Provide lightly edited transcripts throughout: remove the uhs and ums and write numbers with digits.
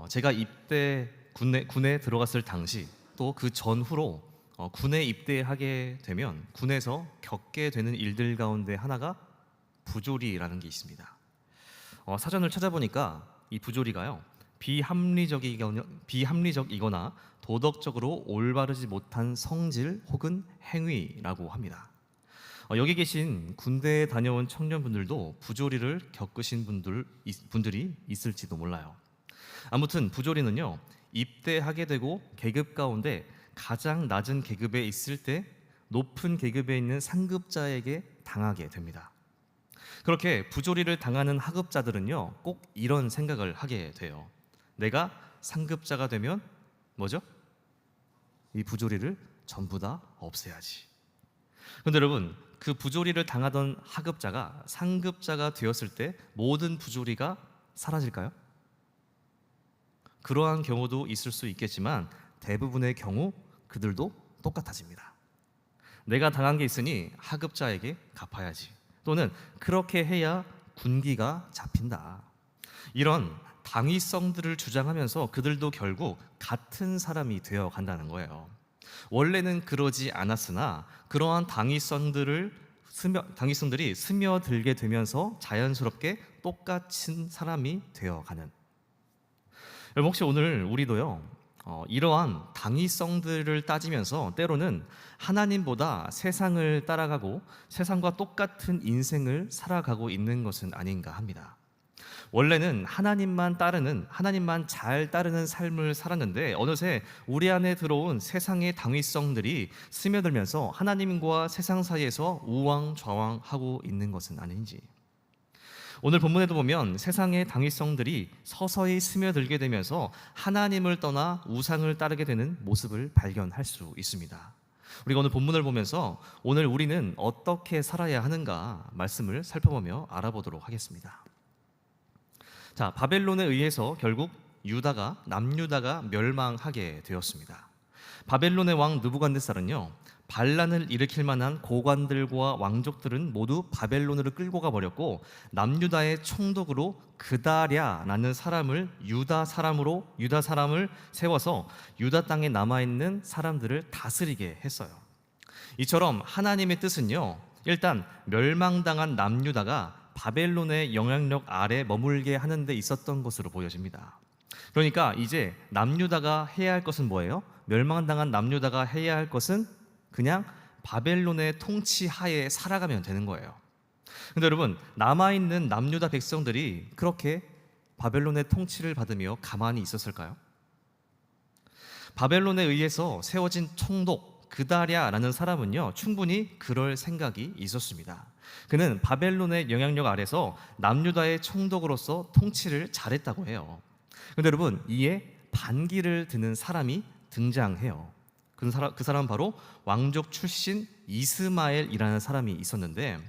제가 군에 들어갔을 당시 또 그 전후로 군에 입대하게 되면 군에서 겪게 되는 일들 가운데 하나가 부조리라는 게 있습니다. 사전을 찾아보니까 이 부조리가요, 비합리적이거나 도덕적으로 올바르지 못한 성질 혹은 행위라고 합니다. 여기 계신 군대에 다녀온 청년분들도 부조리를 겪으신 분들이 있을지도 몰라요. 아무튼 부조리는요, 입대하게 되고 계급 가운데 가장 낮은 계급에 있을 때 높은 계급에 있는 상급자에게 당하게 됩니다. 그렇게 부조리를 당하는 하급자들은요, 꼭 이런 생각을 하게 돼요. 내가 상급자가 되면 뭐죠? 이 부조리를 전부 다 없애야지. 그런데 여러분, 그 부조리를 당하던 하급자가 상급자가 되었을 때 모든 부조리가 사라질까요? 그러한 경우도 있을 수 있겠지만 대부분의 경우 그들도 똑같아집니다. 내가 당한 게 있으니 하급자에게 갚아야지, 또는 그렇게 해야 군기가 잡힌다. 이런 당위성들을 주장하면서 그들도 결국 같은 사람이 되어 간다는 거예요. 원래는 그러지 않았으나 그러한 당위성들이 스며들게 되면서 자연스럽게 똑같은 사람이 되어가는. 여러분, 혹시 오늘 우리도요, 이러한 당위성들을 따지면서 때로는 하나님보다 세상을 따라가고 세상과 똑같은 인생을 살아가고 있는 것은 아닌가 합니다. 원래는 하나님만 잘 따르는 삶을 살았는데 어느새 우리 안에 들어온 세상의 당위성들이 스며들면서 하나님과 세상 사이에서 우왕좌왕하고 있는 것은 아닌지. 오늘 본문에도 보면 세상의 당위성들이 서서히 스며들게 되면서 하나님을 떠나 우상을 따르게 되는 모습을 발견할 수 있습니다. 우리가 오늘 본문을 보면서 오늘 우리는 어떻게 살아야 하는가 말씀을 살펴보며 알아보도록 하겠습니다. 자, 바벨론에 의해서 결국 남유다가 멸망하게 되었습니다. 바벨론의 왕 느부갓네살은요, 반란을 일으킬 만한 고관들과 왕족들은 모두 바벨론으로 끌고 가버렸고 남유다의 총독으로 그다랴라는 사람을 유다 사람을 세워서 유다 땅에 남아있는 사람들을 다스리게 했어요. 이처럼 하나님의 뜻은요, 일단 멸망당한 남유다가 바벨론의 영향력 아래 머물게 하는 데 있었던 것으로 보여집니다. 그러니까 이제 남유다가 해야 할 것은 뭐예요? 멸망당한 남유다가 해야 할 것은 그냥 바벨론의 통치 하에 살아가면 되는 거예요. 근데 여러분, 남아있는 남유다 백성들이 그렇게 바벨론의 통치를 받으며 가만히 있었을까요? 바벨론에 의해서 세워진 총독 그다랴라는 사람은요, 충분히 그럴 생각이 있었습니다. 그는 바벨론의 영향력 아래서 남유다의 총독으로서 통치를 잘했다고 해요. 그런데 여러분, 이에 반기를 드는 사람이 등장해요. 그 사람은 바로 왕족 출신 이스마엘이라는 사람이 있었는데,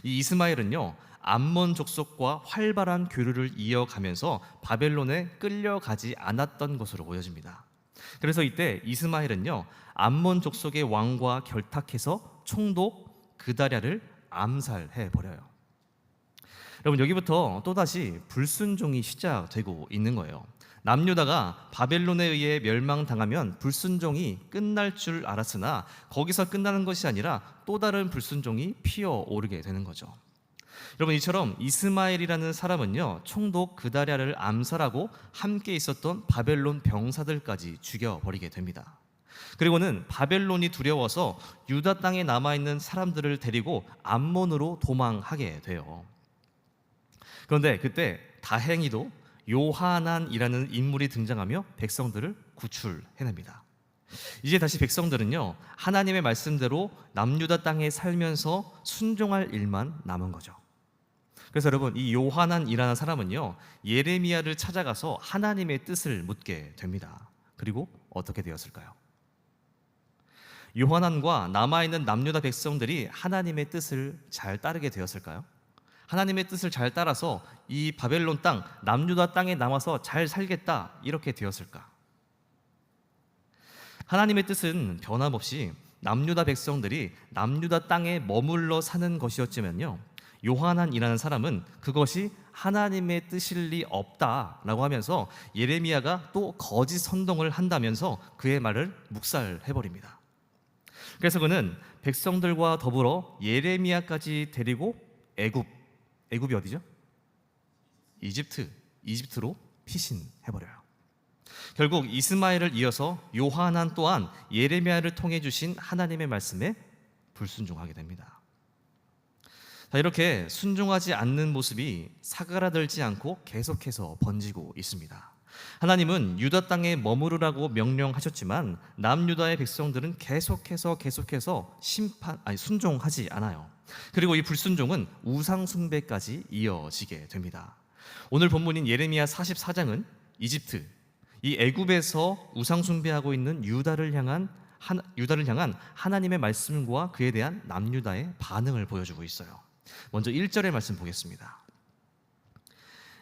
이 이스마엘은요, 암몬 족속과 활발한 교류를 이어가면서 바벨론에 끌려가지 않았던 것으로 보여집니다. 그래서 이때 이스마엘은요, 암몬 족속의 왕과 결탁해서 총독 그다랴를 암살해 버려요. 여러분, 여기부터 또다시 불순종이 시작되고 있는 거예요. 남유다가 바벨론에 의해 멸망당하면 불순종이 끝날 줄 알았으나 거기서 끝나는 것이 아니라 또 다른 불순종이 피어오르게 되는 거죠. 여러분, 이처럼 이스마엘이라는 사람은요, 총독 그다랴를 암살하고 함께 있었던 바벨론 병사들까지 죽여버리게 됩니다. 그리고는 바벨론이 두려워서 유다 땅에 남아있는 사람들을 데리고 암몬으로 도망하게 돼요. 그런데 그때 다행히도 요하난이라는 인물이 등장하며 백성들을 구출해냅니다. 이제 다시 백성들은요, 하나님의 말씀대로 남유다 땅에 살면서 순종할 일만 남은 거죠. 그래서 여러분, 이 요하난이라는 사람은요, 예레미야를 찾아가서 하나님의 뜻을 묻게 됩니다. 그리고 어떻게 되었을까요? 요하난과 남아있는 남유다 백성들이 하나님의 뜻을 잘 따르게 되었을까요? 하나님의 뜻을 잘 따라서 이 바벨론 땅, 남유다 땅에 남아서 잘 살겠다, 이렇게 되었을까? 하나님의 뜻은 변함없이 남유다 백성들이 남유다 땅에 머물러 사는 것이었지만요, 요하난이라는 사람은 그것이 하나님의 뜻일 리 없다라고 하면서 예레미야가 또 거짓 선동을 한다면서 그의 말을 묵살해버립니다. 그래서 그는 백성들과 더불어 예레미야까지 데리고 애굽이 어디죠? 이집트로 피신해버려요. 결국 이스마엘을 이어서 요하난 또한 예레미야를 통해 주신 하나님의 말씀에 불순종하게 됩니다. 자, 이렇게 순종하지 않는 모습이 사그라들지 않고 계속해서 번지고 있습니다. 하나님은 유다 땅에 머무르라고 명령하셨지만 남유다의 백성들은 계속해서 순종하지 않아요. 그리고 이 불순종은 우상 숭배까지 이어지게 됩니다. 오늘 본문인 예레미야 44장은 이집트, 이 애굽에서 우상 숭배하고 있는 유다를 향한 하나님의 말씀과 그에 대한 남유다의 반응을 보여주고 있어요. 먼저 1절의 말씀 보겠습니다.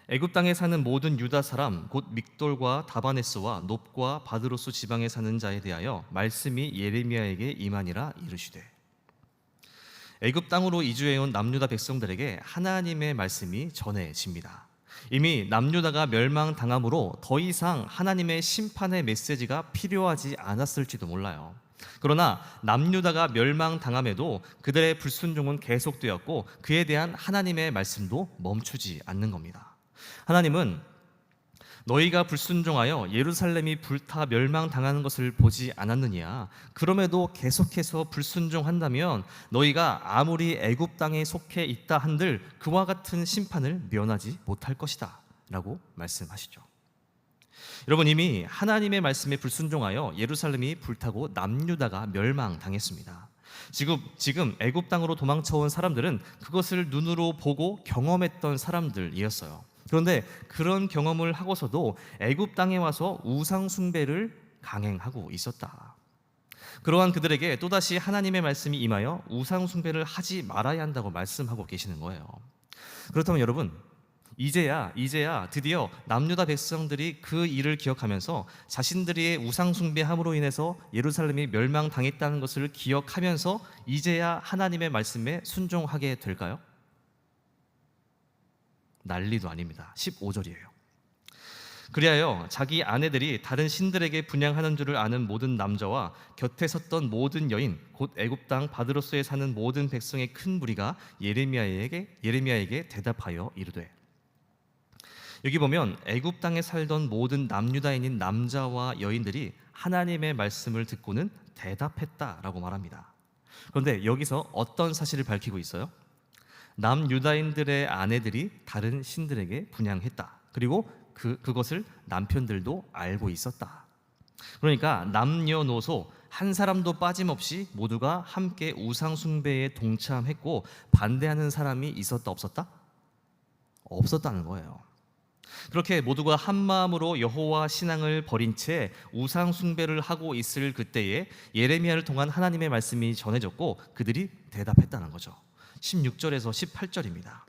애굽 땅에 사는 모든 유다 사람 곧 믹돌과 다바네스와 놉과 바드로스 지방에 사는 자에 대하여 말씀이 예레미야에게 임하니라 이르시되. 애굽 땅으로 이주해온 남유다 백성들에게 하나님의 말씀이 전해집니다. 이미 남유다가 멸망당함으로 더 이상 하나님의 심판의 메시지가 필요하지 않았을지도 몰라요. 그러나 남유다가 멸망당함에도 그들의 불순종은 계속되었고 그에 대한 하나님의 말씀도 멈추지 않는 겁니다. 하나님은 너희가 불순종하여 예루살렘이 불타 멸망당하는 것을 보지 않았느냐? 그럼에도 계속해서 불순종한다면 너희가 아무리 애굽 땅에 속해 있다 한들 그와 같은 심판을 면하지 못할 것이다 라고 말씀하시죠. 여러분, 이미 하나님의 말씀에 불순종하여 예루살렘이 불타고 남유다가 멸망당했습니다. 지금 애굽 땅으로 도망쳐온 사람들은 그것을 눈으로 보고 경험했던 사람들이었어요. 그런데 그런 경험을 하고서도 애굽 땅에 와서 우상 숭배를 강행하고 있었다. 그러한 그들에게 또다시 하나님의 말씀이 임하여 우상 숭배를 하지 말아야 한다고 말씀하고 계시는 거예요. 그렇다면 여러분, 이제야 드디어 남유다 백성들이 그 일을 기억하면서 자신들의 우상 숭배함으로 인해서 예루살렘이 멸망당했다는 것을 기억하면서 이제야 하나님의 말씀에 순종하게 될까요? 난리도 아닙니다. 15절이에요. 그리하여 자기 아내들이 다른 신들에게 분향하는 줄을 아는 모든 남자와 곁에 섰던 모든 여인 곧 애굽 땅 바드로스에 사는 모든 백성의 큰 무리가 예레미야에게 대답하여 이르되. 여기 보면 애굽 땅에 살던 모든 남유다인인 남자와 여인들이 하나님의 말씀을 듣고는 대답했다라고 말합니다. 그런데 여기서 어떤 사실을 밝히고 있어요? 남유다인들의 아내들이 다른 신들에게 분향했다. 그리고 그것을 남편들도 알고 있었다. 그러니까 남녀노소 한 사람도 빠짐없이 모두가 함께 우상 숭배에 동참했고 반대하는 사람이 있었다 없었다? 없었다는 거예요. 그렇게 모두가 한 마음으로 여호와 신앙을 버린 채 우상 숭배를 하고 있을 그때에 예레미야를 통한 하나님의 말씀이 전해졌고 그들이 대답했다는 거죠. 16절에서 18절입니다.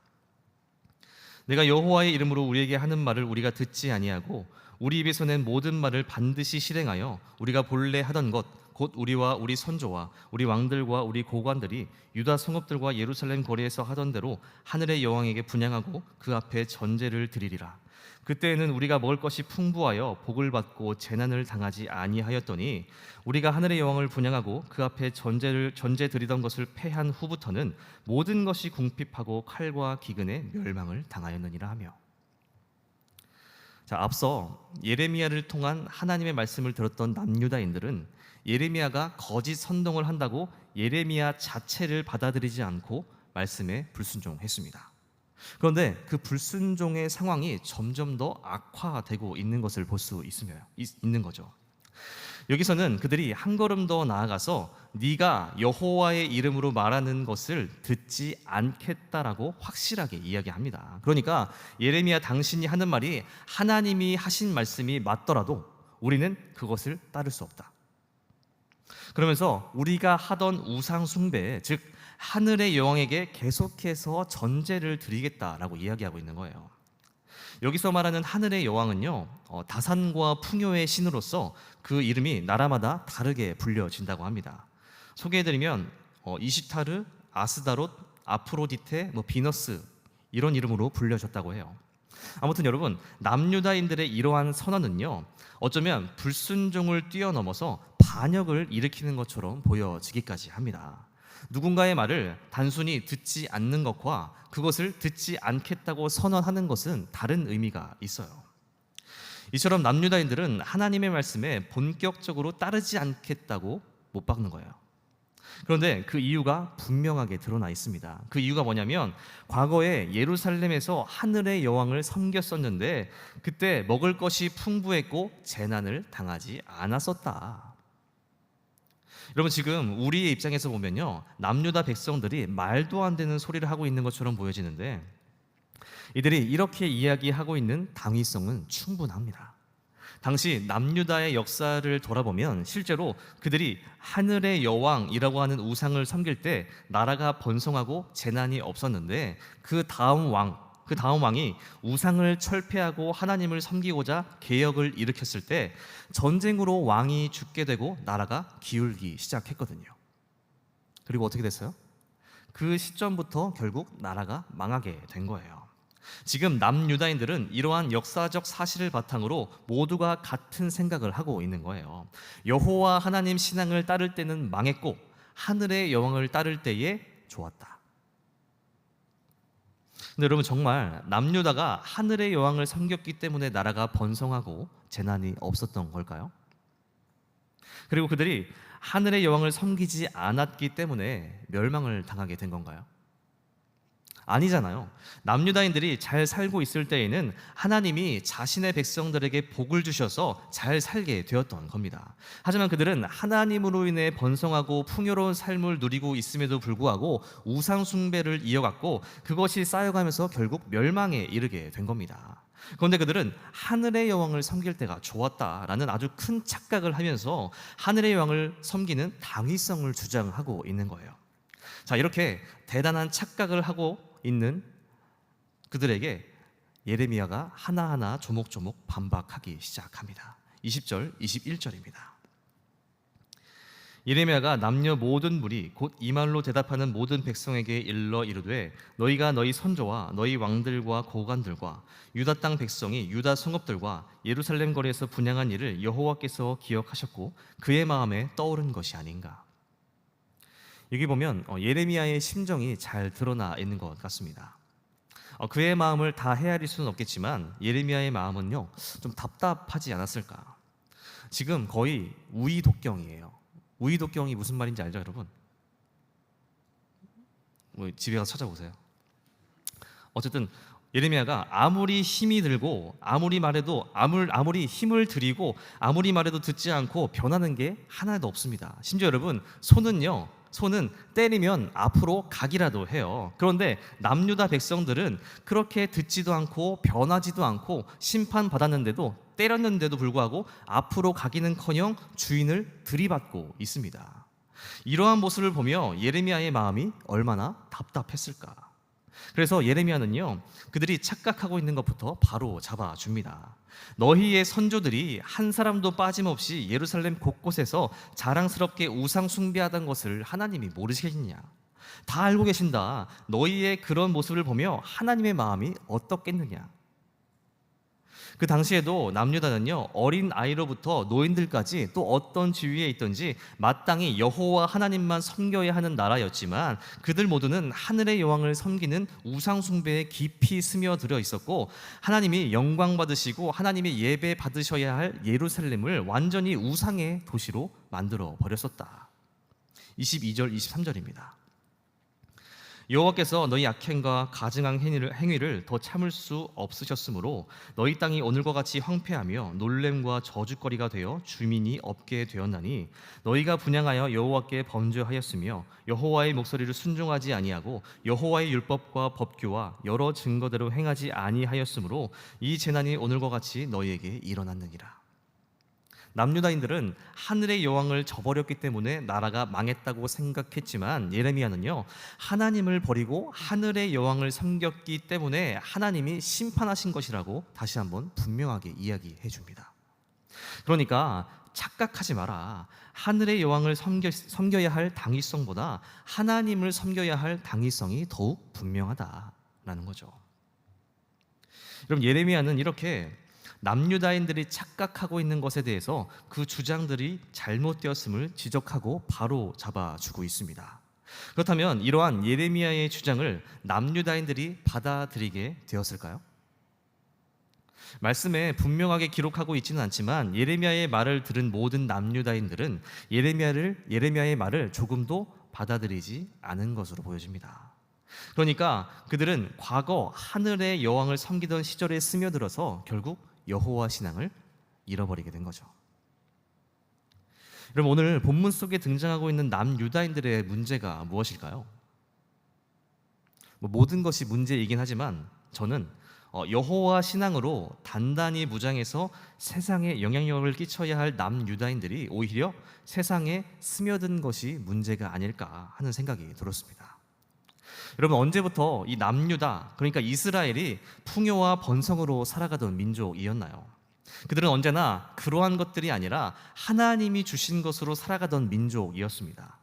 내가 여호와의 이름으로 우리에게 하는 말을 우리가 듣지 아니하고 우리 입에서 낸 모든 말을 반드시 실행하여 우리가 본래 하던 것 곧 우리와 우리 선조와 우리 왕들과 우리 고관들이 유다 성읍들과 예루살렘 거리에서 하던 대로 하늘의 여왕에게 분향하고 그 앞에 전제를 드리리라. 그때에는 우리가 먹을 것이 풍부하여 복을 받고 재난을 당하지 아니하였더니 우리가 하늘의 여왕을 분향하고 그 앞에 전제 드리던 것을 패한 후부터는 모든 것이 궁핍하고 칼과 기근에 멸망을 당하였느니라 하며. 자, 앞서 예레미야를 통한 하나님의 말씀을 들었던 남유다인들은 예레미야가 거짓 선동을 한다고 예레미야 자체를 받아들이지 않고 말씀에 불순종했습니다. 그런데 그 불순종의 상황이 점점 더 악화되고 있는 것을 볼 수 있는 거죠. 여기서는 그들이 한 걸음 더 나아가서 네가 여호와의 이름으로 말하는 것을 듣지 않겠다라고 확실하게 이야기합니다. 그러니까 예레미야 당신이 하는 말이 하나님이 하신 말씀이 맞더라도 우리는 그것을 따를 수 없다. 그러면서 우리가 하던 우상 숭배, 즉 하늘의 여왕에게 계속해서 전제를 드리겠다라고 이야기하고 있는 거예요. 여기서 말하는 하늘의 여왕은요, 다산과 풍요의 신으로서 그 이름이 나라마다 다르게 불려진다고 합니다. 소개해드리면 이시타르, 아스다롯, 아프로디테, 비너스 이런 이름으로 불려졌다고 해요. 아무튼 여러분, 남유다인들의 이러한 선언은요, 어쩌면 불순종을 뛰어넘어서 반역을 일으키는 것처럼 보여지기까지 합니다. 누군가의 말을 단순히 듣지 않는 것과 그것을 듣지 않겠다고 선언하는 것은 다른 의미가 있어요. 이처럼 남유다인들은 하나님의 말씀에 본격적으로 따르지 않겠다고 못 박는 거예요. 그런데 그 이유가 분명하게 드러나 있습니다. 그 이유가 뭐냐면, 과거에 예루살렘에서 하늘의 여왕을 섬겼었는데 그때 먹을 것이 풍부했고 재난을 당하지 않았었다. 여러분, 지금 우리의 입장에서 보면요, 남유다 백성들이 말도 안 되는 소리를 하고 있는 것처럼 보여지는데, 이들이 이렇게 이야기하고 있는 당위성은 충분합니다. 당시 남유다의 역사를 돌아보면 실제로 그들이 하늘의 여왕이라고 하는 우상을 섬길 때 나라가 번성하고 재난이 없었는데, 그 다음 왕이 우상을 철폐하고 하나님을 섬기고자 개혁을 일으켰을 때 전쟁으로 왕이 죽게 되고 나라가 기울기 시작했거든요. 그리고 어떻게 됐어요? 그 시점부터 결국 나라가 망하게 된 거예요. 지금 남유다인들은 이러한 역사적 사실을 바탕으로 모두가 같은 생각을 하고 있는 거예요. 여호와 하나님 신앙을 따를 때는 망했고 하늘의 여왕을 따를 때에 좋았다. 근데 여러분, 정말 남유다가 하늘의 여왕을 섬겼기 때문에 나라가 번성하고 재난이 없었던 걸까요? 그리고 그들이 하늘의 여왕을 섬기지 않았기 때문에 멸망을 당하게 된 건가요? 아니잖아요. 남유다인들이 잘 살고 있을 때에는 하나님이 자신의 백성들에게 복을 주셔서 잘 살게 되었던 겁니다. 하지만 그들은 하나님으로 인해 번성하고 풍요로운 삶을 누리고 있음에도 불구하고 우상 숭배를 이어갔고 그것이 쌓여가면서 결국 멸망에 이르게 된 겁니다. 그런데 그들은 하늘의 여왕을 섬길 때가 좋았다라는 아주 큰 착각을 하면서 하늘의 여왕을 섬기는 당위성을 주장하고 있는 거예요. 자, 이렇게 대단한 착각을 하고 있는 그들에게 예레미야가 하나하나 조목조목 반박하기 시작합니다. 20절, 21절입니다. 예레미야가 남녀 모든 무리 곧 이 말로 대답하는 모든 백성에게 일러 이르되, 너희가 너희 선조와 너희 왕들과 고관들과 유다 땅 백성이 유다 성읍들과 예루살렘 거리에서 분향한 일을 여호와께서 기억하셨고 그의 마음에 떠오른 것이 아닌가. 여기 보면 예레미야의 심정이 잘 드러나 있는 것 같습니다. 그의 마음을 다 헤아릴 수는 없겠지만 예레미야의 마음은요, 좀 답답하지 않았을까. 지금 거의 우이독경이에요. 우이독경이 무슨 말인지 알죠, 여러분? 집에 가서 찾아보세요. 어쨌든 예레미야가 아무리 힘이 들고 아무리 말해도 아무리 힘을 들이고 아무리 말해도 듣지 않고 변하는 게 하나도 없습니다. 심지어 여러분, 손은 때리면 앞으로 가기라도 해요. 그런데 남유다 백성들은 그렇게 듣지도 않고 변하지도 않고 심판받았는데도, 때렸는데도 불구하고 앞으로 가기는커녕 주인을 들이받고 있습니다. 이러한 모습을 보며 예레미야의 마음이 얼마나 답답했을까. 그래서 예레미야는요, 그들이 착각하고 있는 것부터 바로 잡아줍니다. 너희의 선조들이 한 사람도 빠짐없이 예루살렘 곳곳에서 자랑스럽게 우상 숭배하던 것을 하나님이 모르시겠느냐. 다 알고 계신다. 너희의 그런 모습을 보며 하나님의 마음이 어떻겠느냐. 그 당시에도 남유다는요, 어린 아이로부터 노인들까지 또 어떤 지위에 있든지 마땅히 여호와 하나님만 섬겨야 하는 나라였지만 그들 모두는 하늘의 여왕을 섬기는 우상 숭배에 깊이 스며들어 있었고, 하나님이 영광 받으시고 하나님의 예배 받으셔야 할 예루살렘을 완전히 우상의 도시로 만들어 버렸었다. 22절 23절입니다. 여호와께서 너희 악행과 가증한 행위를 더 참을 수 없으셨으므로 너희 땅이 오늘과 같이 황폐하며 놀램과 저주거리가 되어 주민이 없게 되었나니, 너희가 분향하여 여호와께 범죄하였으며 여호와의 목소리를 순종하지 아니하고 여호와의 율법과 법규와 여러 증거대로 행하지 아니하였으므로 이 재난이 오늘과 같이 너희에게 일어났느니라. 남유다인들은 하늘의 여왕을 저버렸기 때문에 나라가 망했다고 생각했지만 예레미야는요, 하나님을 버리고 하늘의 여왕을 섬겼기 때문에 하나님이 심판하신 것이라고 다시 한번 분명하게 이야기해 줍니다. 그러니까 착각하지 마라. 하늘의 여왕을 섬겨야 할 당위성보다 하나님을 섬겨야 할 당위성이 더욱 분명하다라는 거죠. 여러분, 예레미야는 이렇게 남유다인들이 착각하고 있는 것에 대해서 그 주장들이 잘못되었음을 지적하고 바로 잡아주고 있습니다. 그렇다면 이러한 예레미야의 주장을 남유다인들이 받아들이게 되었을까요? 말씀에 분명하게 기록하고 있지는 않지만 예레미야의 말을 들은 모든 남유다인들은 예레미야의 말을 조금도 받아들이지 않은 것으로 보여집니다. 그러니까 그들은 과거 하늘의 여왕을 섬기던 시절에 스며들어서 결국 여호와 신앙을 잃어버리게 된 거죠. 여러분, 오늘 본문 속에 등장하고 있는 남유다인들의 문제가 무엇일까요? 모든 것이 문제이긴 하지만 저는 여호와 신앙으로 단단히 무장해서 세상에 영향력을 끼쳐야 할 남유다인들이 오히려 세상에 스며든 것이 문제가 아닐까 하는 생각이 들었습니다. 여러분, 언제부터 이 남유다, 그러니까 이스라엘이 풍요와 번성으로 살아가던 민족이었나요? 그들은 언제나 그러한 것들이 아니라 하나님이 주신 것으로 살아가던 민족이었습니다.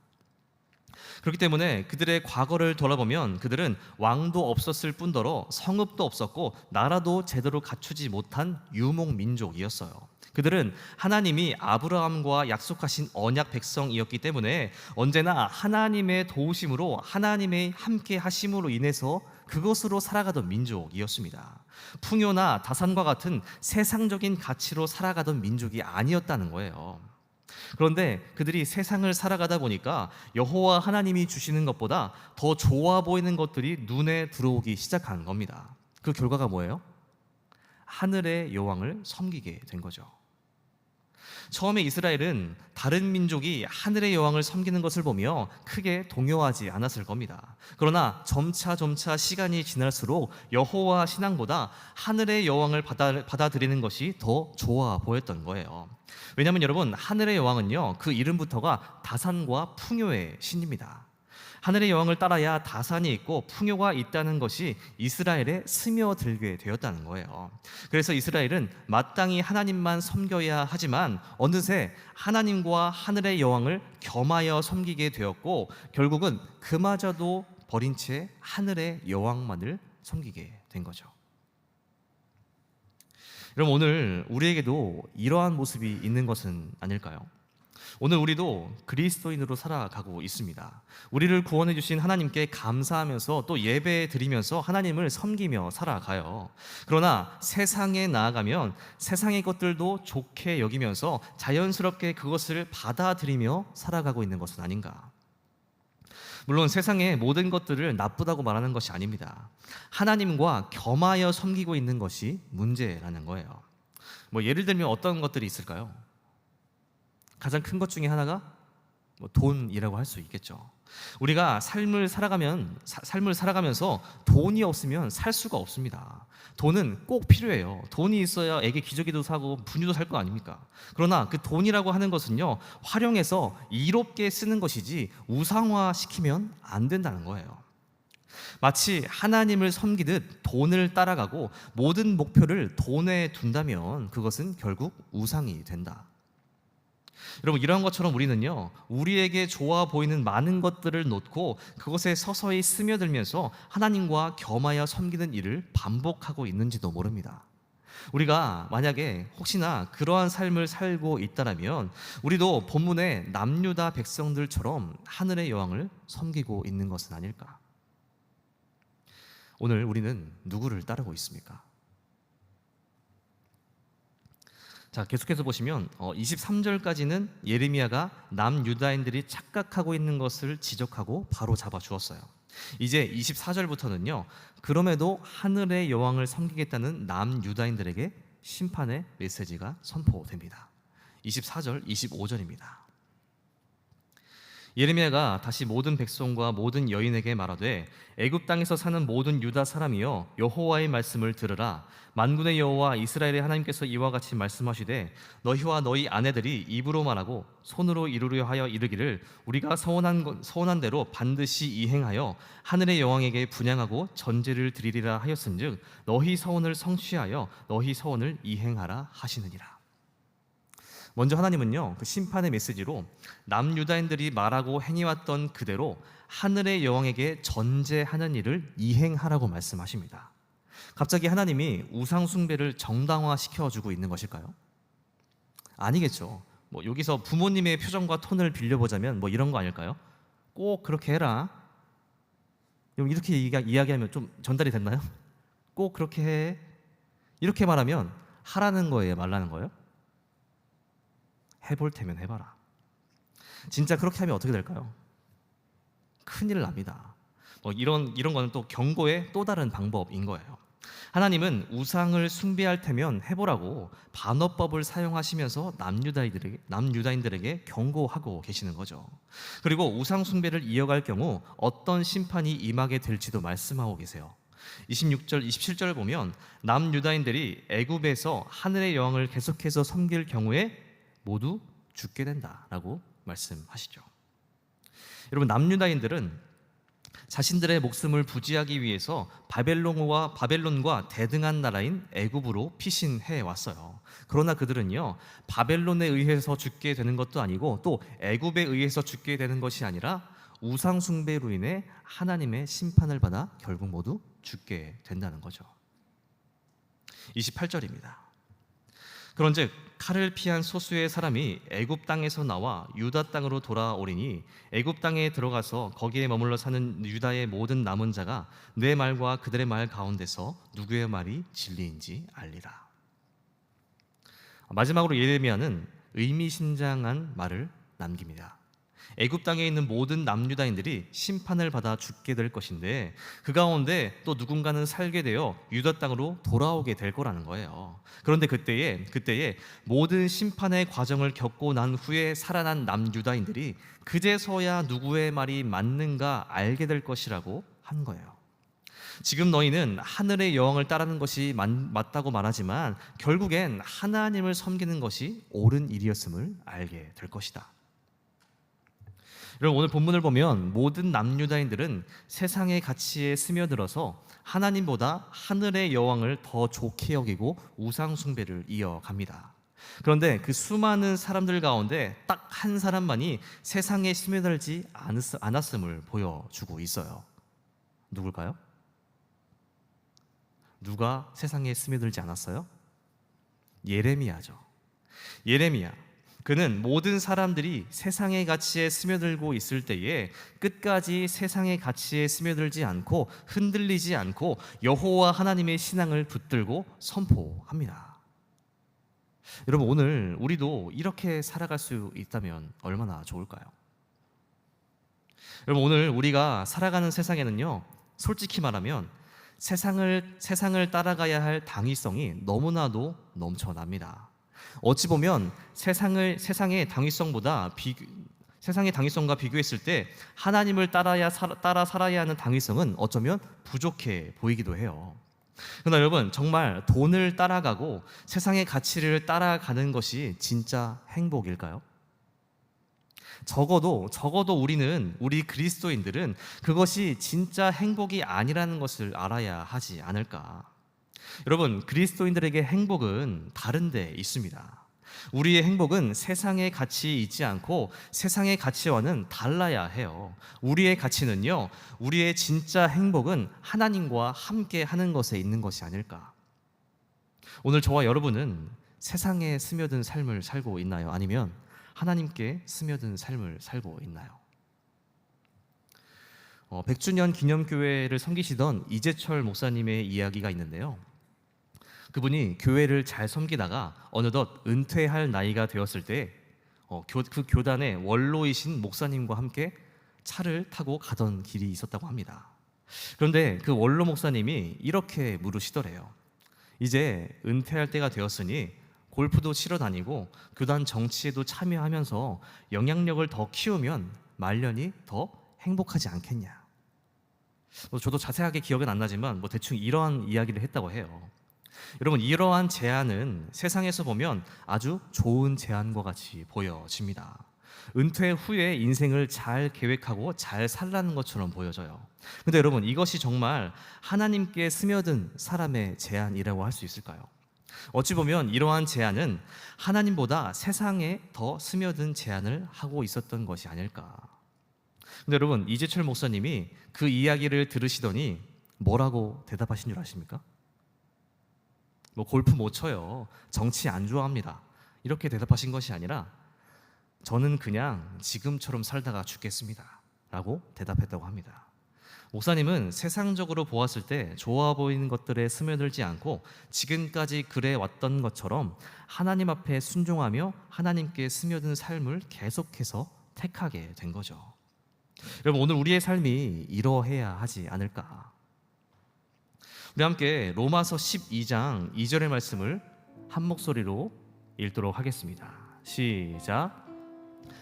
그렇기 때문에 그들의 과거를 돌아보면 그들은 왕도 없었을 뿐더러 성읍도 없었고 나라도 제대로 갖추지 못한 유목민족이었어요. 그들은 하나님이 아브라함과 약속하신 언약 백성이었기 때문에 언제나 하나님의 도우심으로, 하나님의 함께 하심으로 인해서 그것으로 살아가던 민족이었습니다. 풍요나 다산과 같은 세상적인 가치로 살아가던 민족이 아니었다는 거예요. 그런데 그들이 세상을 살아가다 보니까 여호와 하나님이 주시는 것보다 더 좋아 보이는 것들이 눈에 들어오기 시작한 겁니다. 그 결과가 뭐예요? 하늘의 여왕을 섬기게 된 거죠. 처음에 이스라엘은 다른 민족이 하늘의 여왕을 섬기는 것을 보며 크게 동요하지 않았을 겁니다. 그러나 점차 시간이 지날수록 여호와 신앙보다 하늘의 여왕을 받아들이는 것이 더 좋아 보였던 거예요. 왜냐하면 여러분, 하늘의 여왕은요, 그 이름부터가 다산과 풍요의 신입니다. 하늘의 여왕을 따라야 다산이 있고 풍요가 있다는 것이 이스라엘에 스며들게 되었다는 거예요. 그래서 이스라엘은 마땅히 하나님만 섬겨야 하지만 어느새 하나님과 하늘의 여왕을 겸하여 섬기게 되었고 결국은 그마저도 버린 채 하늘의 여왕만을 섬기게 된 거죠. 여러분, 오늘 우리에게도 이러한 모습이 있는 것은 아닐까요? 오늘 우리도 그리스도인으로 살아가고 있습니다. 우리를 구원해 주신 하나님께 감사하면서 또 예배 드리면서 하나님을 섬기며 살아가요. 그러나 세상에 나아가면 세상의 것들도 좋게 여기면서 자연스럽게 그것을 받아들이며 살아가고 있는 것은 아닌가? 물론 세상의 모든 것들을 나쁘다고 말하는 것이 아닙니다. 하나님과 겸하여 섬기고 있는 것이 문제라는 거예요. 예를 들면 어떤 것들이 있을까요? 가장 큰 것 중에 하나가 돈이라고 할 수 있겠죠. 우리가 삶을 살아가면서 돈이 없으면 살 수가 없습니다. 돈은 꼭 필요해요. 돈이 있어야 애기 기저귀도 사고 분유도 살 거 아닙니까? 그러나 그 돈이라고 하는 것은요, 활용해서 이롭게 쓰는 것이지 우상화시키면 안 된다는 거예요. 마치 하나님을 섬기듯 돈을 따라가고 모든 목표를 돈에 둔다면 그것은 결국 우상이 된다. 여러분, 이러한 것처럼 우리는요, 우리에게 좋아 보이는 많은 것들을 놓고 그것에 서서히 스며들면서 하나님과 겸하여 섬기는 일을 반복하고 있는지도 모릅니다. 우리가 만약에 혹시나 그러한 삶을 살고 있다면 우리도 본문의 남유다 백성들처럼 하늘의 여왕을 섬기고 있는 것은 아닐까? 오늘 우리는 누구를 따르고 있습니까? 자, 계속해서 보시면 23절까지는 예레미야가 남유다인들이 착각하고 있는 것을 지적하고 바로 잡아 주었어요. 이제 24절부터는요, 그럼에도 하늘의 여왕을 섬기겠다는 남유다인들에게 심판의 메시지가 선포됩니다. 24절, 25절입니다. 예레미야가 다시 모든 백성과 모든 여인에게 말하되 애굽 땅에서 사는 모든 유다 사람이여, 여호와의 말씀을 들으라. 만군의 여호와 이스라엘의 하나님께서 이와 같이 말씀하시되 너희와 너희 아내들이 입으로 말하고 손으로 이루려 하여 이르기를 우리가 서원한 대로 반드시 이행하여 하늘의 여왕에게 분향하고 전제를 드리리라 하였은즉 너희 서원을 성취하여 너희 서원을 이행하라 하시느니라. 먼저 하나님은요, 그 심판의 메시지로 남유다인들이 말하고 행해왔던 그대로 하늘의 여왕에게 전제하는 일을 이행하라고 말씀하십니다. 갑자기 하나님이 우상 숭배를 정당화시켜 주고 있는 것일까요? 아니겠죠. 뭐 여기서 부모님의 표정과 톤을 빌려보자면 뭐 이런 거 아닐까요? 꼭 그렇게 해라. 이렇게 이야기하면 좀 전달이 됐나요? 꼭 그렇게 해. 이렇게 말하면 하라는 거예요, 말라는 거예요? 해볼 테면 해봐라. 진짜 그렇게 하면 어떻게 될까요? 큰일 납니다. 뭐 이런 거는 또 경고의 또 다른 방법인 거예요. 하나님은 우상을 숭배할 테면 해보라고 반어법을 사용하시면서 남유다인들에게 경고하고 계시는 거죠. 그리고 우상 숭배를 이어갈 경우 어떤 심판이 임하게 될지도 말씀하고 계세요. 26절, 27절을 보면 남유다인들이 애굽에서 하늘의 여왕을 계속해서 섬길 경우에 모두 죽게 된다라고 말씀하시죠. 여러분, 남유다인들은 자신들의 목숨을 부지하기 위해서 바벨론과 대등한 나라인 애굽으로 피신해 왔어요. 그러나 그들은요, 바벨론에 의해서 죽게 되는 것도 아니고 또 애굽에 의해서 죽게 되는 것이 아니라 우상 숭배로 인해 하나님의 심판을 받아 결국 모두 죽게 된다는 거죠. 28절입니다. 그런즉 칼을 피한 소수의 사람이 애굽 땅에서 나와 유다 땅으로 돌아오리니 애굽 땅에 들어가서 거기에 머물러 사는 유다의 모든 남은 자가 내 말과 그들의 말 가운데서 누구의 말이 진리인지 알리라. 마지막으로 예레미야는 의미심장한 말을 남깁니다. 애굽 땅에 있는 모든 남유다인들이 심판을 받아 죽게 될 것인데 그 가운데 또 누군가는 살게 되어 유다 땅으로 돌아오게 될 거라는 거예요. 그런데 그때에 모든 심판의 과정을 겪고 난 후에 살아난 남유다인들이 그제서야 누구의 말이 맞는가 알게 될 것이라고 한 거예요. 지금 너희는 하늘의 여왕을 따르는 것이 맞다고 말하지만 결국엔 하나님을 섬기는 것이 옳은 일이었음을 알게 될 것이다. 여러분, 오늘 본문을 보면 모든 남유다인들은 세상의 가치에 스며들어서 하나님보다 하늘의 여왕을 더 좋게 여기고 우상 숭배를 이어갑니다. 그런데 그 수많은 사람들 가운데 딱 한 사람만이 세상에 스며들지 않았음을 보여주고 있어요. 누굴까요? 누가 세상에 스며들지 않았어요? 예레미야죠. 예레미야. 그는 모든 사람들이 세상의 가치에 스며들고 있을 때에 끝까지 세상의 가치에 스며들지 않고 흔들리지 않고 여호와 하나님의 신앙을 붙들고 선포합니다. 여러분, 오늘 우리도 이렇게 살아갈 수 있다면 얼마나 좋을까요? 여러분, 오늘 우리가 살아가는 세상에는요, 솔직히 말하면 세상을 따라가야 할 당위성이 너무나도 넘쳐납니다. 어찌 보면 세상의 당위성과 비교했을 때 하나님을 따라 살아야 하는 당위성은 어쩌면 부족해 보이기도 해요. 그러나 여러분, 정말 돈을 따라가고 세상의 가치를 따라가는 것이 진짜 행복일까요? 적어도 우리 그리스도인들은 그것이 진짜 행복이 아니라는 것을 알아야 하지 않을까. 여러분, 그리스도인들에게 행복은 다른 데 있습니다. 우리의 행복은 세상의 가치에 있지 않고 세상의 가치와는 달라야 해요. 우리의 가치는요, 우리의 진짜 행복은 하나님과 함께 하는 것에 있는 것이 아닐까. 오늘 저와 여러분은 세상에 스며든 삶을 살고 있나요? 아니면 하나님께 스며든 삶을 살고 있나요? 100주년 기념교회를 섬기시던 이재철 목사님의 이야기가 있는데요. 그분이 교회를 잘 섬기다가 어느덧 은퇴할 나이가 되었을 때 그 교단의 원로이신 목사님과 함께 차를 타고 가던 길이 있었다고 합니다. 그런데 그 원로 목사님이 이렇게 물으시더래요. 이제 은퇴할 때가 되었으니 골프도 치러 다니고 교단 정치에도 참여하면서 영향력을 더 키우면 말년이 더 행복하지 않겠냐. 저도 자세하게 기억은 안 나지만 대충 이러한 이야기를 했다고 해요. 여러분, 이러한 제안은 세상에서 보면 아주 좋은 제안과 같이 보여집니다. 은퇴 후에 인생을 잘 계획하고 잘 살라는 것처럼 보여져요. 근데 여러분, 이것이 정말 하나님께 스며든 사람의 제안이라고 할 수 있을까요? 어찌 보면 이러한 제안은 하나님보다 세상에 더 스며든 제안을 하고 있었던 것이 아닐까. 근데 여러분, 이재철 목사님이 그 이야기를 들으시더니 뭐라고 대답하신 줄 아십니까? 뭐 골프 못 쳐요, 정치 안 좋아합니다, 이렇게 대답하신 것이 아니라 저는 그냥 지금처럼 살다가 죽겠습니다 라고 대답했다고 합니다. 목사님은 세상적으로 보았을 때 좋아 보이는 것들에 스며들지 않고 지금까지 그래 왔던 것처럼 하나님 앞에 순종하며 하나님께 스며든 삶을 계속해서 택하게 된 거죠. 여러분, 오늘 우리의 삶이 이러해야 하지 않을까. 우리 함께 로마서 12장 2절의 말씀을 한 목소리로 읽도록 하겠습니다. 시작.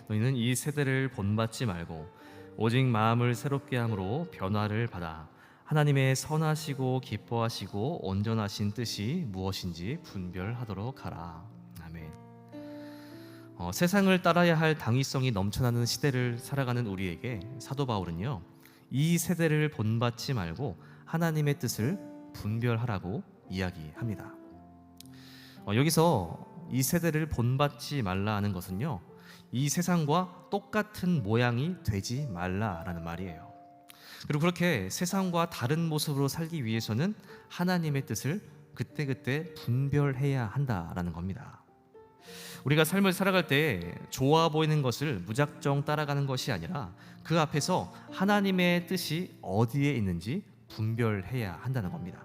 너희는 이 세대를 본받지 말고 오직 마음을 새롭게 함으로 변화를 받아 하나님의 선하시고 기뻐하시고 온전하신 뜻이 무엇인지 분별하도록 하라. 아멘. 세상을 따라야 할 당위성이 넘쳐나는 시대를 살아가는 우리에게 사도 바울은요, 이 세대를 본받지 말고 하나님의 뜻을 분별하라고 이야기합니다. 여기서 이 세대를 본받지 말라 하는 것은요, 이 세상과 똑같은 모양이 되지 말라라는 말이에요. 그리고 그렇게 세상과 다른 모습으로 살기 위해서는 하나님의 뜻을 그때그때 분별해야 한다라는 겁니다. 우리가 삶을 살아갈 때 좋아 보이는 것을 무작정 따라가는 것이 아니라 그 앞에서 하나님의 뜻이 어디에 있는지 분별해야 한다는 겁니다.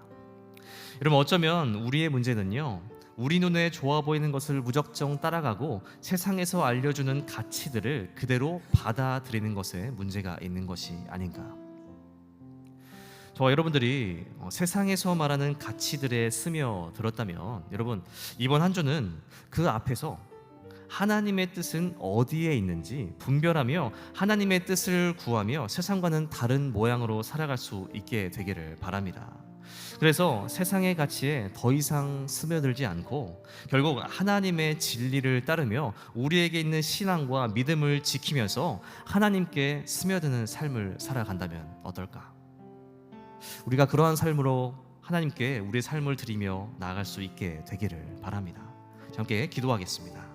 여러분, 어쩌면 우리의 문제는요, 우리 눈에 좋아 보이는 것을 무작정 따라가고 세상에서 알려주는 가치들을 그대로 받아들이는 것에 문제가 있는 것이 아닌가. 저와 여러분들이 세상에서 말하는 가치들에 스며들었다면 여러분, 이번 한 주는 그 앞에서 하나님의 뜻은 어디에 있는지 분별하며 하나님의 뜻을 구하며 세상과는 다른 모양으로 살아갈 수 있게 되기를 바랍니다. 그래서 세상의 가치에 더 이상 스며들지 않고 결국 하나님의 진리를 따르며 우리에게 있는 신앙과 믿음을 지키면서 하나님께 스며드는 삶을 살아간다면 어떨까? 우리가 그러한 삶으로 하나님께 우리의 삶을 드리며 나아갈 수 있게 되기를 바랍니다. 함께 기도하겠습니다.